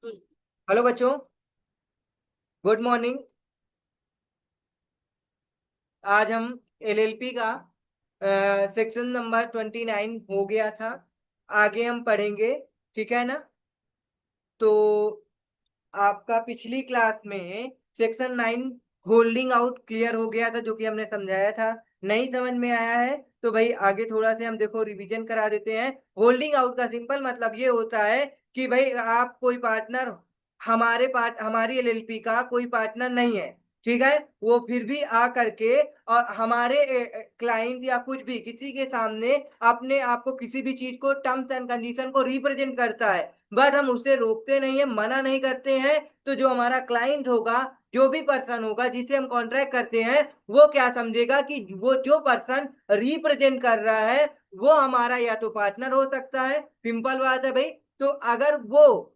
Hello बच्चों, good morning. आज हम एलएलपी का सेक्शन नंबर 29 हो गया था। आगे हम पढ़ेंगे, ठीक है ना। तो आपका पिछली क्लास में सेक्शन 9 होल्डिंग आउट क्लियर हो गया था, जो कि हमने समझाया था। नहीं समझ में आया है तो भाई आगे थोड़ा से हम देखो रिवीजन करा देते हैं। होल्डिंग आउट का सिंपल मतलब ये होता है कि भाई आप कोई पार्टनर, हमारी एलएलपी का कोई पार्टनर नहीं है, ठीक है। वो फिर भी आ करके और हमारे क्लाइंट या कुछ भी किसी के सामने अपने आप को किसी भी चीज को टर्म्स एंड कंडीशन को रिप्रेजेंट करता है, बट हम उसे रोकते नहीं है, मना नहीं करते हैं। तो जो हमारा क्लाइंट होगा, जो भी पर्सन होगा जिसे हम कॉन्ट्रैक्ट करते हैं, वो क्या समझेगा कि वो जो पर्सन रिप्रेजेंट कर रहा है वो हमारा या तो पार्टनर हो सकता है। सिंपल बात है भाई। तो अगर वो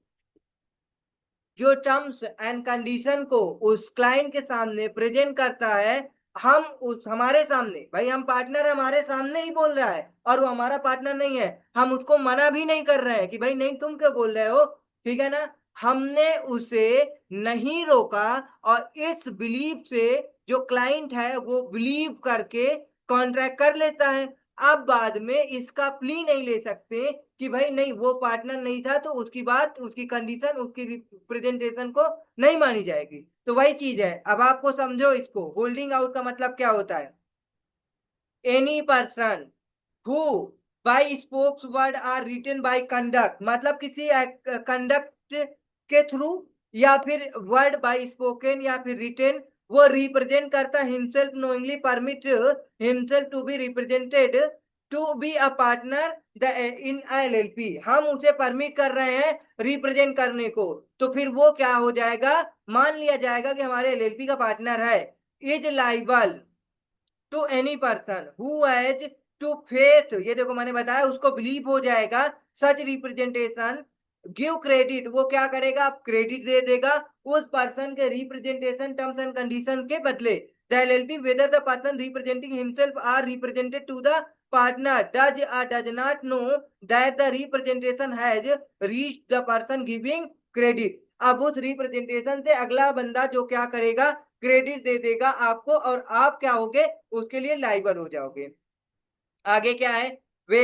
जो टर्म्स एंड कंडीशन को उस क्लाइंट के सामने प्रेजेंट करता है, हम उस हमारे सामने, भाई हम पार्टनर हमारे सामने ही बोल रहा है और वो हमारा पार्टनर नहीं है, हम उसको मना भी नहीं कर रहे हैं कि भाई नहीं तुम क्यों बोल रहे हो, ठीक है ना। हमने उसे नहीं रोका और इस बिलीव से जो क्लाइंट है वो बिलीव करके कॉन्ट्रैक्ट कर लेता है। अब बाद में इसका प्ली नहीं ले सकते कि भाई नहीं वो पार्टनर नहीं था, तो उसकी बात, उसकी कंडीशन, उसकी रिप्रेजेंटेशन को नहीं मानी जाएगी। तो वही चीज है। अब आपको समझो इसको, होल्डिंग आउट का मतलब क्या होता है। Any person who by spoken word or written by conduct, मतलब किसी कंडक्ट के थ्रू या फिर वर्ड बाय स्पोकन या फिर रिटन, वो रिप्रेजेंट करता himself knowingly permit himself to be represented to be a partner in LLP, हम उसे परमिट कर रहे हैं रिप्रेजेंट करने को, तो फिर वो क्या हो जाएगा, मान लिया जाएगा कि हमारे एलएलपी का पार्टनर है। Is liable to any person who has to faith, ये देखो मैंने बताया उसको बिलीव हो जाएगा, सच रिप्रेजेंटेशन गिव क्रेडिट, वो क्या करेगा, आप क्रेडिट दे देगा उस पर्सन के रिप्रेजेंटेशन टर्म्स एंड कंडीशन के बदले। The LLP whether the person representing himself or represented to the partner does or does not know that the representation has reached the person giving credit, अब उस representation से अगला बंदा जो क्या करेगा, क्रेडिट दे देगा आपको और आप क्या होगे, उसके लिए लाइबल हो जाओगे। आगे क्या है, way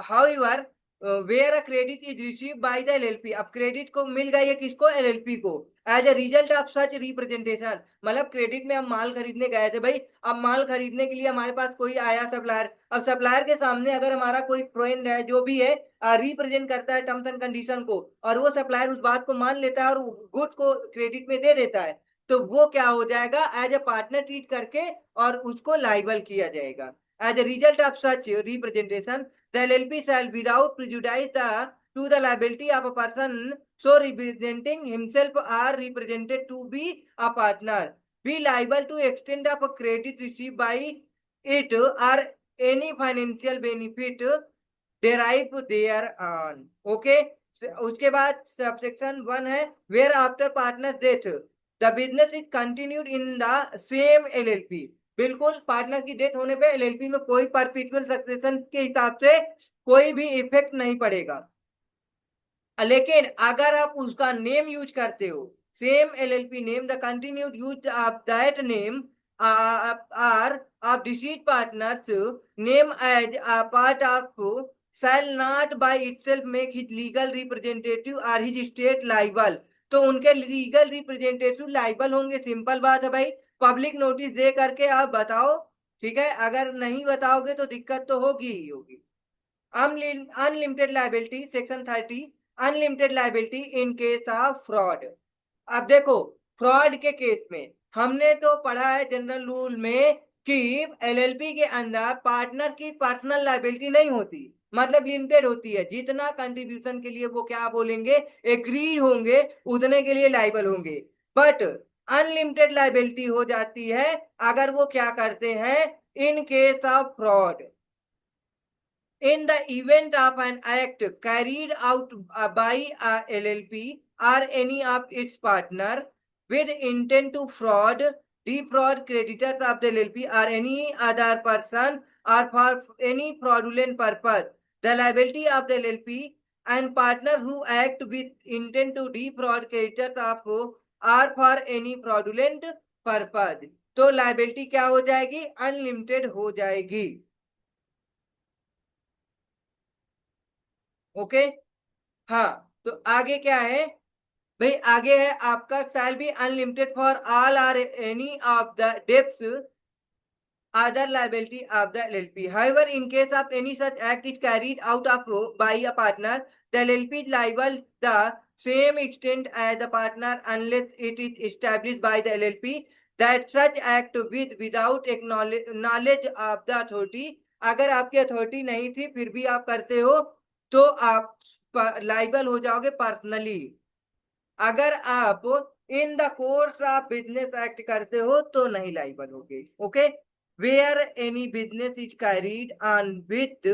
however where a credit is received by the LLP, अब क्रेडिट को मिल गई है किसको, एलएलपी को, as a result of such representation. मतलब क्रेडिट में हम माल खरीदने गए थे भाई, अब माल खरीदने के लिए हमारे पास कोई आया सप्लायर, अब सप्लायर के सामने अगर हमारा कोई फ्रेंड है जो भी है रिप्रेजेंट करता है टर्म्स एंड कंडीशन को, और वो सप्लायर उस बात को मान लेता है और गुड को क्रेडिट में दे देता है, तो वो क्या हो जाएगा, एज अ पार्टनर ट्रीट करके और उसको लाइबल किया जाएगा। As a result of such representation, the LLP shall, without prejudice to the liability of a person so representing himself or represented to be a partner, be liable to extent of a credit received by it or any financial benefit derived thereon. Okay? उसके बाद subsection 1 है, where after partner's death the business is continued in the same LLP, बिल्कुल partner की death होने पे LLP में कोई perpetual succession के हिसाब से कोई भी इफेक्ट नहीं पड़ेगा। लेकिन अगर आप उसका नेम यूज करते हो, same LLP name, the continued use of that name or of deceased partners name as a part of shall not by itself make his legal representative और हिज स्टेट लाइबल, तो उनके legal representative liable होंगे। Simple बात है भाई, public notice दे करके आप बताओ, ठीक है। अगर नहीं बताओगे तो दिक्कत तो होगी ही होगी। Unlimited liability section 30, unlimited liability in case of fraud. अब देखो, फ्रॉड के केस में हमने तो पढ़ा है जनरल रूल में कि एलएलपी के अंदर पार्टनर की पर्सनल लाइबिलिटी नहीं होती, मतलब लिमिटेड होती है, जितना कंट्रीब्यूशन के लिए वो क्या बोलेंगे, एग्री होंगे, उतने के लिए लाइबल होंगे। बट अनलिमिटेड लाइबिलिटी हो जाती है अगर वो क्या करते हैं, in case of fraud, in the event of an act carried out by a LLP or any of its partner with intent to fraud, defraud creditors of the LLP or any other person or for any fraudulent purpose, the liability of the LLP and partner who act with intent to defraud creditors आपको or for any fraudulent purpose, तो liability क्या हो जाएगी, unlimited हो जाएगी। Okay, हाँ, तो आगे क्या है भाई, आगे है आपका shall be unlimited for all or any of the depth other liability of the LLP. However, in case of any such act is carried out of by a partner, the LLP is liable the same extent as the partner unless it is established by the LLP that such act with without knowledge of the authority, अगर आपकी authority नहीं थी फिर भी आप करते हो तो आप लाइबल हो जाओगे पर्सनली। अगर आप in the course of business act करते हो तो नहीं लाइबल होगे। Okay, where any business is carried on with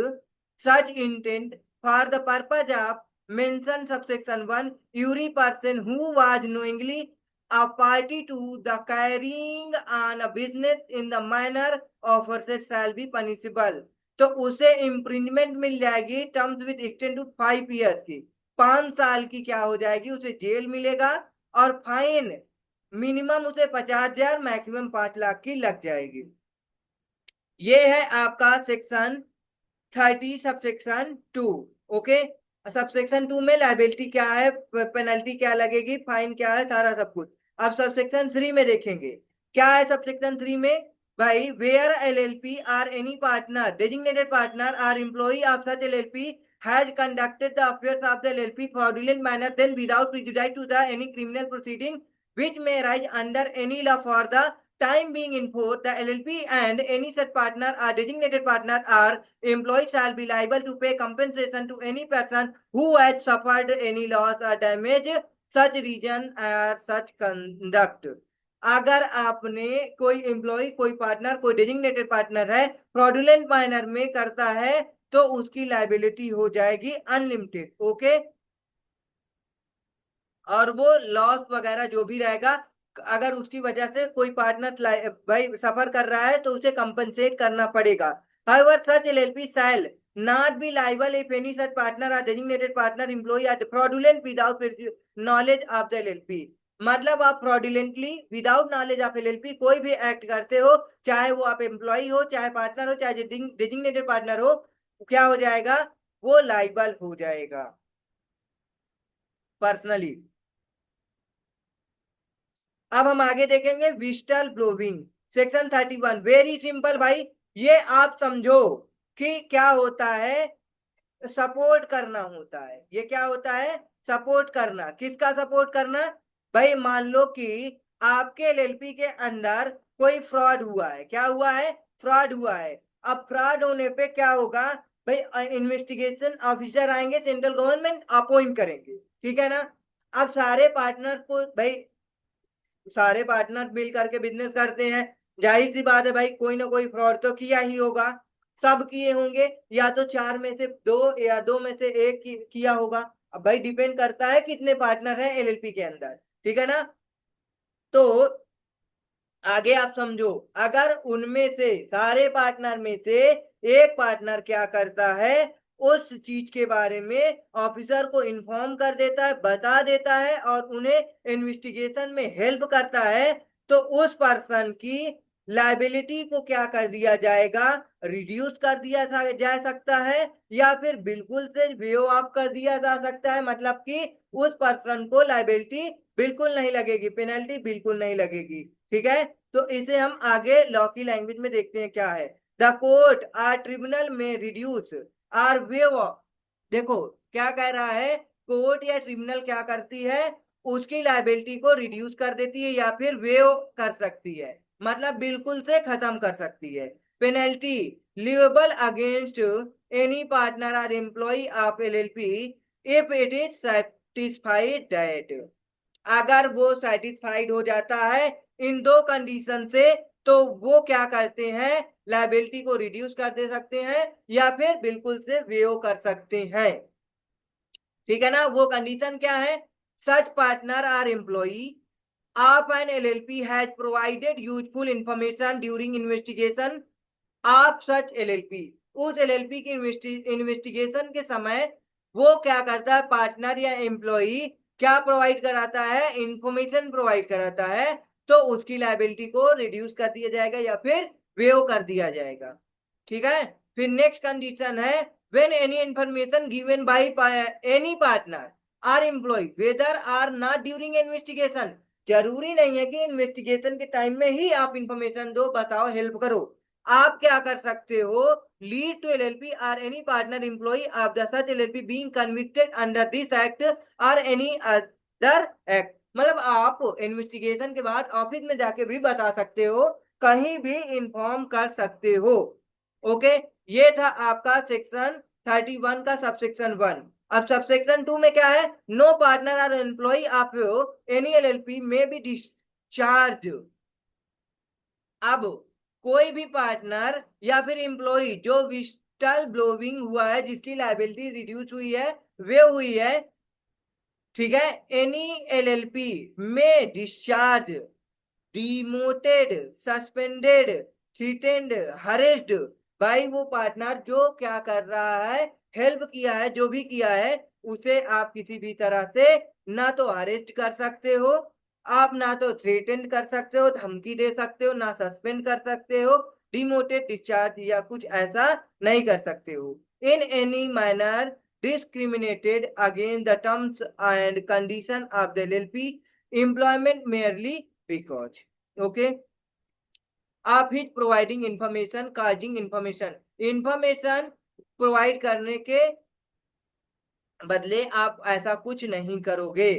such intent for the purpose of mention subsection 1, every person who was knowingly a party to the carrying on a business in the manner aforesaid shall be punishable, तो उसे imprisonment मिल जाएगी terms with extend to 5 years की, 5 साल की क्या हो जाएगी, उसे जेल मिलेगा और फाइन मिनिमम उसे 50,000 मैक्सिमम 5 लाख की लग जाएगी। ये है आपका सेक्शन 30 सबसेक्शन 2। ओके, सबसेक्शन 2 में लाइबिलिटी क्या है, पेनल्टी क्या लगेगी, फाइन क्या है, सारा सब कुछ। अब सबसेक्शन 3 में देखेंगे क्या है। सबसेक्शन 3 में भाई, where LLP or any partner designated partner or employee of such LLP has conducted the affairs of the LLP fraudulent manner, then without prejudice to the any criminal proceeding which may arise under any law for the time being in force, the LLP and any such partner or designated partner or employee shall be liable to pay compensation to any person who has suffered any loss or damage such reason or such conduct। अगर आपने कोई employ, कोई partner, कोई designated partner है, fraudulent manner में करता है तो उसकी लाइबिलिटी हो जाएगी अनलिमिटेड। ओके, और वो लॉस वगैरह जो भी रहेगा, अगर उसकी वजह से कोई पार्टनर भाई सफर कर रहा है तो उसे कंपनसेट करना पड़ेगा। However, such LLP shall not be liable if any such partner or designated partner employee are fraudulent without knowledge of the LLP। मतलब आप fraudulently without knowledge of LLP कोई भी एक्ट करते हो, चाहे वो आप एम्प्लॉय हो, चाहे पार्टनर हो, चाहे डेजिग्नेटेड पार्टनर हो, क्या हो जाएगा, वो लाइबल हो जाएगा पर्सनली। अब हम आगे देखेंगे विस्टल ब्लोविंग, सेक्शन 31। वेरी सिंपल भाई, ये आप समझो कि क्या होता है, सपोर्ट करना होता है। ये क्या होता है, सपोर्ट करना। किसका सपोर्ट करना भाई, मान लो कि आपके एलएलपी के अंदर कोई फ्रॉड हुआ है। क्या हुआ है, फ्रॉड हुआ है। अब फ्रॉड होने पे क्या होगा भाई, इन्वेस्टिगेशन ऑफिसर आएंगे, सेंट्रल गवर्नमेंट अपॉइंट करेंगे, ठीक है ना। अब सारे पार्टनर को भाई, सारे पार्टनर मिल करके बिजनेस करते हैं, जाहिर सी बात है भाई कोई ना कोई फ्रॉड तो किया ही होगा, सब किए होंगे, या तो 4 में से 2 या 2 में से 1 किया होगा। अब भाई डिपेंड करता है कितने पार्टनर हैं एलएलपी के अंदर, ठीक है ना। तो आगे आप समझो, अगर उनमें से सारे पार्टनर में से एक पार्टनर क्या करता है, उस चीज के बारे में ऑफिसर को इन्फॉर्म कर देता है, बता देता है और उन्हें इन्वेस्टिगेशन में हेल्प करता है, तो उस पर्सन की लाइबिलिटी को क्या कर दिया जाएगा, रिड्यूस कर दिया जा सकता है, या फिर बिल्कुल से वेव ऑफ कर दिया जा सकता है। मतलब कि उस पर्सन को लाइबिलिटी बिल्कुल नहीं लगेगी, पेनल्टी बिल्कुल नहीं लगेगी, ठीक है। तो इसे हम आगे लॉ की लैंग्वेज में देखते हैं क्या है। द कोर्ट आर ट्रिब्यूनल में रिड्यूस आर वेव, देखो क्या कह रहा है, कोर्ट या ट्रिब्यूनल क्या करती है, उसकी लाइबिलिटी को रिड्यूस कर देती है या फिर वेव कर सकती है, मतलब बिल्कुल से खत्म कर सकती है। Penalty liable against any partner और employee of LLP if it is satisfied that, अगर वो सेटिस्फाइड हो जाता है इन 2 कंडीशन से, तो वो क्या करते हैं, लाइबिलिटी को रिड्यूस कर दे सकते हैं या फिर बिल्कुल से वेव कर सकते हैं, ठीक है ना। वो कंडीशन क्या है, such partner or employee of an LLP has provided useful information during investigation of such LLP, उस एलएलपी की इन्वेस्टिगेशन के समय वो क्या करता है, पार्टनर या एम्प्लॉई क्या प्रोवाइड कराता है, इंफॉर्मेशन प्रोवाइड कराता है, तो उसकी लायबिलिटी को रिड्यूस कर दिया जाएगा या फिर वेव कर दिया जाएगा। ठीक है। फिर नेक्स्ट कंडीशन है, when any information given by any partner or employee whether or not during investigation. जरूरी नहीं है कि इन्वेस्टिगेशन के टाइम में ही आप इंफॉर्मेशन दो, बताओ, हेल्प करो। आप क्या कर सकते हो, lead to LLP or any partner employee of the such LLP being convicted under this act और एनी अदर एक्ट। मतलब आप इन्वेस्टिगेशन के बाद ऑफिस में जाके भी बता सकते हो, कहीं भी इंफॉर्म कर सकते हो। ओके। ये था आपका सेक्शन 31 का सबसेक्शन 1। अब सबसेक्शन 2 में क्या है, नो पार्टनर और एम्प्लॉय ऑफ एनी एलएलपी में बी डिस्चार्ज। अब कोई भी पार्टनर या फिर एम्प्लॉय जो विस्टल ब्लोइंग हुआ है, जिसकी लायबिलिटी रिड्यूस हुई है, वे हुई है, ठीक है, एनी एलएलपी में डिस्चार्ज, डिमोटेड, सस्पेंडेड, थ्रेटेंड, हरेस्ड भाई वो पार्टनर जो क्या कर रहा है, हेल्प किया है, जो भी किया है, उसे आप किसी भी तरह से ना तो अरेस्ट कर सकते हो, आप ना तो थ्रेटेंड कर सकते हो, धमकी दे सकते हो, ना सस्पेंड कर सकते हो, डिमोटेड, डिस्चार्ज या कुछ ऐसा नहीं कर सकते हो। In any manner discriminated against the terms and condition of the LLP employment merely because, okay, आप ही providing information, causing information, information provide करने के बदले आप ऐसा कुछ नहीं करोगे।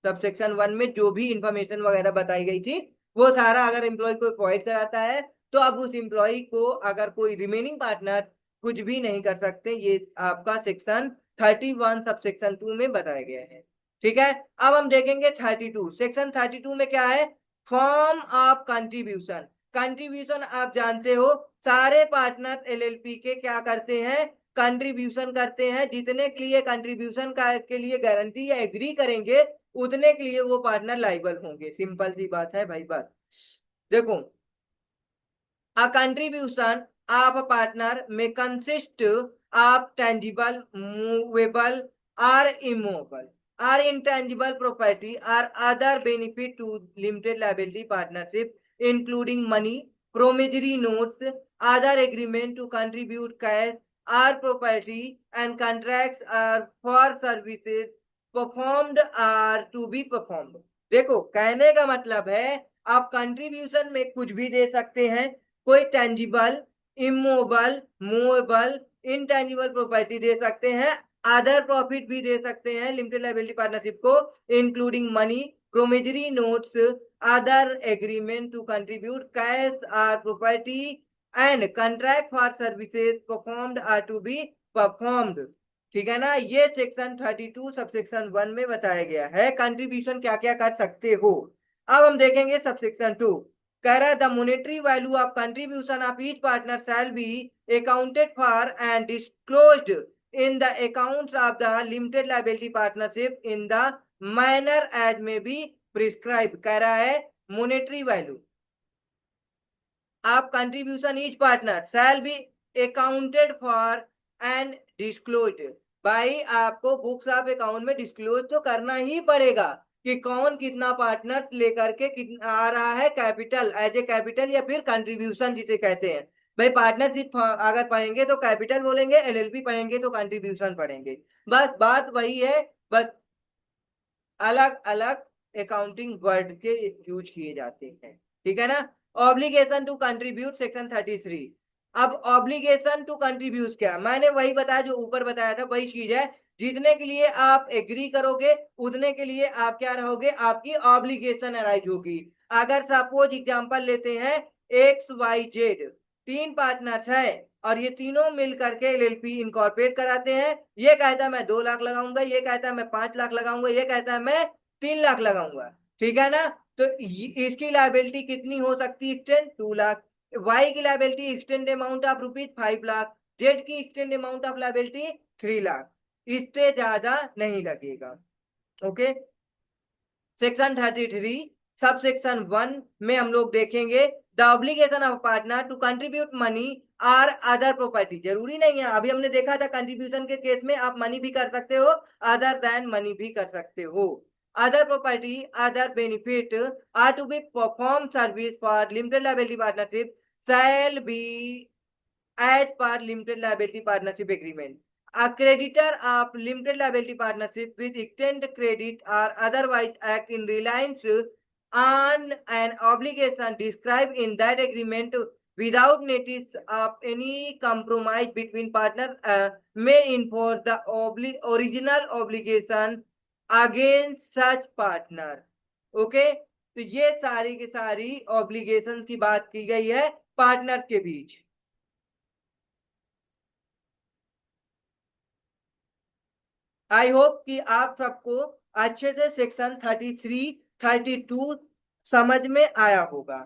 सबसेक्शन 1 में जो भी इंफॉर्मेशन वगैरह बताई गई थी, वो सारा अगर एम्प्लॉय को प्रोवाइड कराता है, तो अब उस एम्प्लॉय को अगर कोई रिमेनिंग पार्टनर कुछ भी नहीं कर सकते। ये आपका सेक्शन 31 सबसेक्शन 2 में बताया गया है। ठीक है। अब हम देखेंगे 32। सेक्शन 32 में क्या है, फॉर्म ऑफ कंट्रीब्यूशन। कंट्रीब्यूशन आप जानते हो, सारे पार्टनर एलएलपी के क्या करते हैं, कंट्रीब्यूशन करते हैं। जितने के लिए कंट्रीब्यूशन के लिए गारंटी या एग्री करेंगे, उतने के लिए वो पार्टनर लाइबल होंगे। सिंपल सी बात है भाई। बात देखो, a contribution of a partner may consist of tangible, movable or immovable or intangible property or other benefit to limited liability partnership, including money, promissory notes, other agreement to contribute cash or property, and contracts are for services performed or to be performed। देखो, कहने का मतलब है आप contribution में कुछ भी दे सकते हैं, कोई tangible, immovable, movable, intangible property दे सकते हैं, अदर प्रॉफिट भी दे सकते हैं लिमिटेड लायबिलिटी पार्टनरशिप को, including money, promissory notes, other agreement to contribute cash और property, and contract for services performed or to be performed. ठीक है ना। ये सेक्शन 32 सबसेक्शन 1 में बताया गया है, कंट्रीब्यूशन क्या क्या कर सकते हो। अब हम देखेंगे सबसेक्शन 2। कह रहा है the monetary value of contribution of each partner shall be accounted for and disclosed in the accounts of the limited liability partnership in the manner as may be prescribe. कह रहा है monetary value of contribution each partner shall be accounted for and disclosed. भाई आपको books of account में disclose तो करना ही पड़ेगा कि कौन कितना पार्टनर लेकर के कितना आ रहा है, कैपिटल एज ए कैपिटल या फिर कंट्रीब्यूशन जिसे कहते हैं। भाई पार्टनरशिप अगर पढ़ेंगे तो कैपिटल बोलेंगे, एलएलपी पढ़ेंगे तो कंट्रीब्यूशन पढ़ेंगे। बस बात वही है, बस अलग अलग अकाउंटिंग वर्ड के यूज किए जाते हैं। ठीक है ना। Obligation to contribute section 33। अब ऑब्लिगेशन टू कंट्रीब्यूट क्या, मैंने वही बताया जो ऊपर बताया था, वही चीज है। जितने के लिए आप एग्री करोगे, उतने के लिए आप क्या रहोगे, आपकी ऑब्लिगेशन अराइज होगी। अगर सपोज एग्जांपल लेते हैं, एक्स वाई जेड तीन पार्टनर्स है और ये तीनों मिल करके एलएलपी इनकॉर्पोरेट कराते हैं। ये कहता है मैं 2 लाख लगाऊंगा, ये कहता है मैं 5 लाख लगाऊंगा, ये कहता है मैं 3 लाख लगाऊंगा। ठीक है ना। तो इसकी लाइबिलिटी कितनी हो सकती है, एक्सटेंड 2 लाख। वाई की liability extent amount of rupees 5 lakh, Z की extent amount of liability 3 lakh. इससे ज्यादा नहीं लगेगा। ओके। सेक्शन 33 सब सेक्शन 1 में हम लोग देखेंगे the obligation of partner to contribute money or other property, जरूरी नहीं है, अभी हमने देखा था कंट्रीब्यूशन के केस में आप मनी भी कर सकते हो, अदर देन मनी भी कर सकते हो। Other property, other benefit or to be perform service for limited liability partnership shall be as per limited liability partnership agreement. A creditor of limited liability partnership with extend credit or otherwise act in reliance on an obligation described in that agreement without notice of any compromise between partners may enforce the original obligation against such partner। Okay, तो ये सारी की सारी obligation की बात की गई है पार्टनर के बीच। आई होप कि आप सबको अच्छे से सेक्शन 33 32 समझ में आया होगा।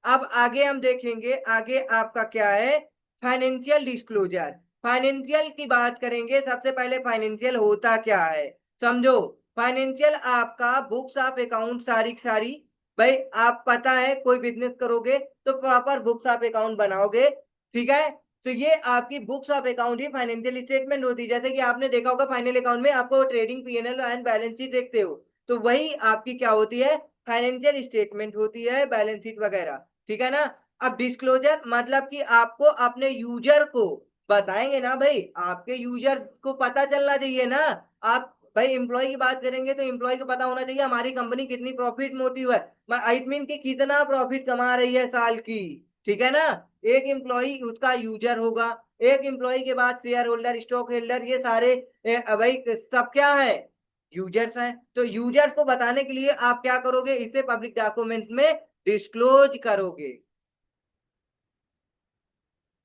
अब आगे हम देखेंगे, आगे आपका क्या है, फाइनेंशियल डिस्क्लोजर। फाइनेंशियल की बात करेंगे, सबसे पहले फाइनेंशियल होता क्या है समझो। फाइनेंशियल आपका बुक्स ऑफ अकाउंट सारी की सारी, भाई आप पता है कोई बिजनेस करोगे तो प्रॉपर बुक्स ऑफ अकाउंट बनाओगे, ठीक है। तो ये आपकी books of account he financial statement होती है। जैसे कि आपने देखा होगा फाइनल अकाउंट में आपको trading PNL and balance sheet देखते हो, तो वही आपकी क्या होती है, फाइनेंशियल स्टेटमेंट होती है, बैलेंस शीट वगैरह, ठीक है ना। अब डिस्क्लोजर मतलब कि आपको अपने यूजर को बताएंगे ना भाई, आपके यूजर को पता चलना चाहिए ना। आप भाई एम्प्लॉय की बात करेंगे तो एम्प्लॉय को पता होना चाहिए हमारी कंपनी कितनी प्रॉफिट मोटिव है, आई मीन कि कितना प्रॉफिट कमा रही है साल की, ठीक है ना। एक एम्प्लॉय उसका यूजर होगा, एक एम्प्लॉय के बाद शेयर होल्डर, स्टॉक होल्डर, ये सारे भाई सब क्या है, यूजर्स हैं। तो यूजर्स को बताने के लिए आप क्या करोगे, इसे पब्लिक डॉक्यूमेंट्स में डिस्क्लोज करोगे।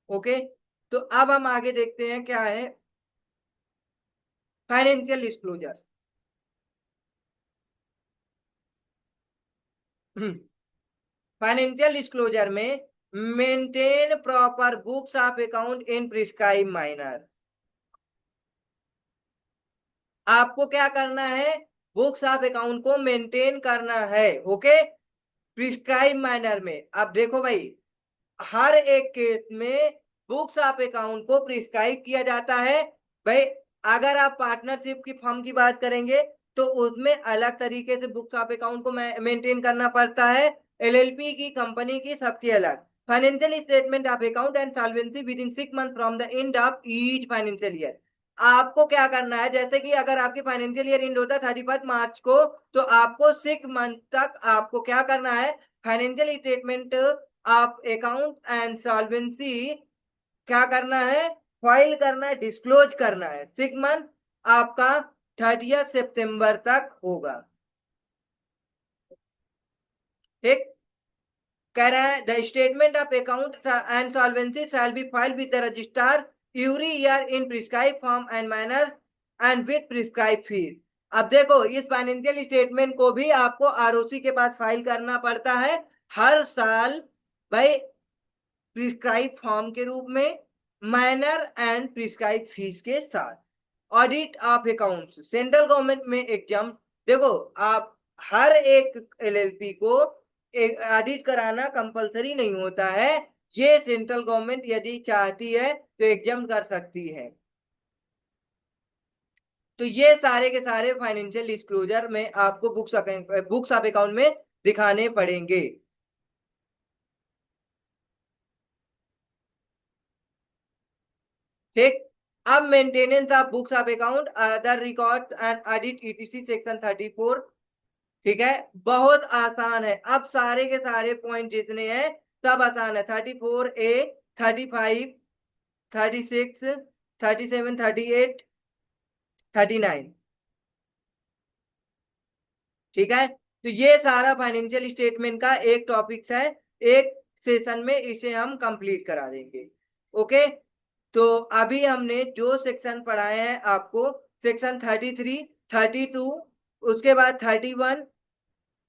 ओके, तो अब हम आगे देखते हैं क्या है फाइनेंशियल डिस्क्लोजर। फाइनेंशियल डिस्क्लोजर में maintain proper books of account in prescribe minor. आपको क्या करना है, बुक्स ऑफ अकाउंट को मेंटेन करना है, ओके, प्रिस्क्राइब मैनर में। अब देखो भाई, हर एक केस में बुक्स ऑफ अकाउंट को प्रिस्क्राइब किया जाता है। भाई अगर आप पार्टनरशिप की फर्म की बात करेंगे तो उसमें अलग तरीके से बुक्स ऑफ अकाउंट को मेंटेन करना पड़ता है, एलएलपी की, कंपनी की, सबकी अलग। Financial statement of account and solvency with in 6 month from the end of each financial year. आपको क्या करना है, जैसे कि अगर आपकी फाइनेंशियल ईयर एंड होता है 31 मार्च को, तो आपको 6 मंथ तक आपको क्या करना है, फाइनेंशियल स्टेटमेंट आप अकाउंट एंड सॉल्वेंसी क्या करना है, फाइल करना है, डिस्क्लोज करना है। 6 मंथ आपका 30 सितंबर तक होगा, ठीक। कह रहा है the statement of account and solvency shall be filed with the registrar every year in prescribe form and manner and with prescribe fees. अब देखो इस फाइनेंशियल स्टेटमेंट को भी आपको आरओसी के पास फाइल करना पड़ता है हर साल, भाई प्रिस्क्राइब फॉर्म के रूप में, माइनर एंड प्रिस्क्राइब फीस के साथ। Audit of accounts central government में एग्जाम, देखो आप हर एक एलएलपी को एक ऑडिट कराना कंपलसरी नहीं होता है, ये सेंट्रल गवर्नमेंट यदि चाहती है तो एग्जाम कर सकती है। तो ये सारे के सारे फाइनेंशियल डिस्क्लोजर में आपको बुक्स ऑफ अकाउंट में दिखाने पड़ेंगे, ठीक। अब maintenance of books of account other records and audit etc section 34, ठीक है, बहुत आसान है। अब सारे के सारे पॉइंट जितने हैं सब आसान है, 34A, 35, 36, 37, 38, 39, ठीक है। तो ये सारा फाइनेंशियल स्टेटमेंट का एक टॉपिक्स है, एक सेशन में इसे हम कंप्लीट करा देंगे, ओके। तो अभी हमने जो सेक्शन पढ़ाए हैं आपको, सेक्शन 33, 32, उसके बाद 31,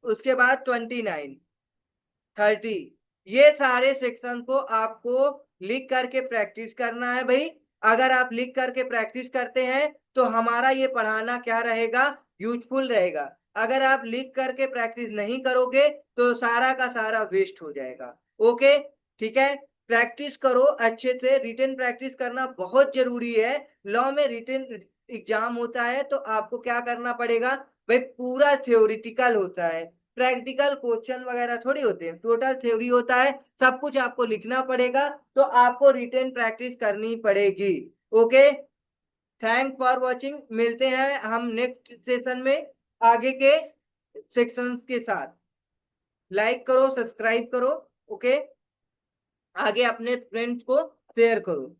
उसके बाद 29, 30, ये सारे सेक्शन को आपको लिख करके प्रैक्टिस करना है भाई। अगर आप लिख करके प्रैक्टिस करते हैं तो हमारा ये पढ़ाना क्या रहेगा, यूजफुल रहेगा। अगर आप लिख करके प्रैक्टिस नहीं करोगे तो सारा का सारा वेस्ट हो जाएगा, ओके, ठीक है। प्रैक्टिस करो अच्छे से, रिटन प्रैक्टिस करना बहुत जरूरी है। लॉ में रिटन एग्जाम होता है तो आपको क्या करना पड़ेगा भाई, पूरा थ्योरिटिकल होता है, प्रैक्टिकल क्वेश्चन वगैरह थोड़ी होते हैं, टोटल थ्योरी होता है, सब कुछ आपको लिखना पड़ेगा, तो आपको रिटन प्रैक्टिस करनी पड़ेगी। ओके, थैंक फॉर वॉचिंग, मिलते हैं हम नेक्स्ट सेशन में आगे के सेक्शंस के साथ। लाइक करो, सब्सक्राइब करो। ओके, आगे अपने फ्रेंड्स को शेयर करो।